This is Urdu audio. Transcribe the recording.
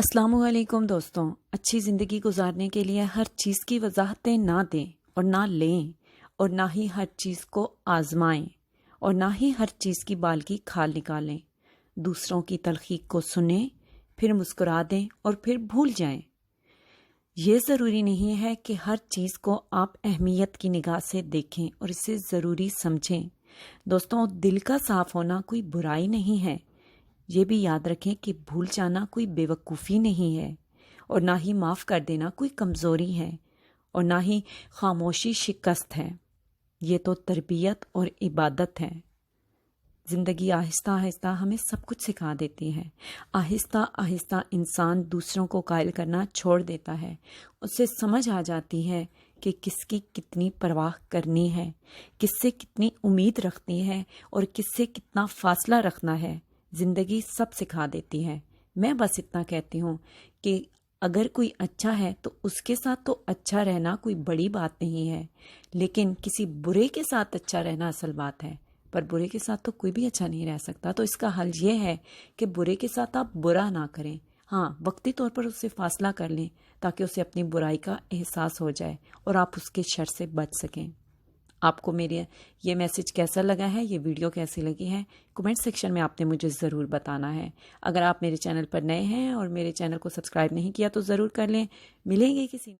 السلام علیکم دوستوں، اچھی زندگی گزارنے کے لیے ہر چیز کی وضاحتیں نہ دیں اور نہ لیں، اور نہ ہی ہر چیز کو آزمائیں، اور نہ ہی ہر چیز کی بال کی کھال نکالیں۔ دوسروں کی تلخی کو سنیں، پھر مسکرا دیں اور پھر بھول جائیں۔ یہ ضروری نہیں ہے کہ ہر چیز کو آپ اہمیت کی نگاہ سے دیکھیں اور اسے ضروری سمجھیں۔ دوستوں، دل کا صاف ہونا کوئی برائی نہیں ہے۔ یہ بھی یاد رکھیں کہ بھول جانا کوئی بے وقوفی نہیں ہے، اور نہ ہی معاف کر دینا کوئی کمزوری ہے، اور نہ ہی خاموشی شکست ہے۔ یہ تو تربیت اور عبادت ہے۔ زندگی آہستہ آہستہ ہمیں سب کچھ سکھا دیتی ہے۔ آہستہ آہستہ انسان دوسروں کو قائل کرنا چھوڑ دیتا ہے۔ اسے سمجھ آ جاتی ہے کہ کس کی کتنی پرواہ کرنی ہے، کس سے کتنی امید رکھنی ہے، اور کس سے کتنا فاصلہ رکھنا ہے۔ زندگی سب سکھا دیتی ہے۔ میں بس اتنا کہتی ہوں کہ اگر کوئی اچھا ہے تو اس کے ساتھ تو اچھا رہنا کوئی بڑی بات نہیں ہے، لیکن کسی برے کے ساتھ اچھا رہنا اصل بات ہے۔ پر برے کے ساتھ تو کوئی بھی اچھا نہیں رہ سکتا، تو اس کا حل یہ ہے کہ برے کے ساتھ آپ برا نہ کریں۔ ہاں، وقتی طور پر اس سے فاصلہ کر لیں تاکہ اسے اپنی برائی کا احساس ہو جائے اور آپ اس کے شر سے بچ سکیں۔ آپ کو میرے یہ میسج کیسا لگا ہے، یہ ویڈیو کیسی لگی ہے، کمنٹ سیکشن میں آپ نے مجھے ضرور بتانا ہے۔ اگر آپ میرے چینل پر نئے ہیں اور میرے چینل کو سبسکرائب نہیں کیا تو ضرور کر لیں۔ ملیں گے کسی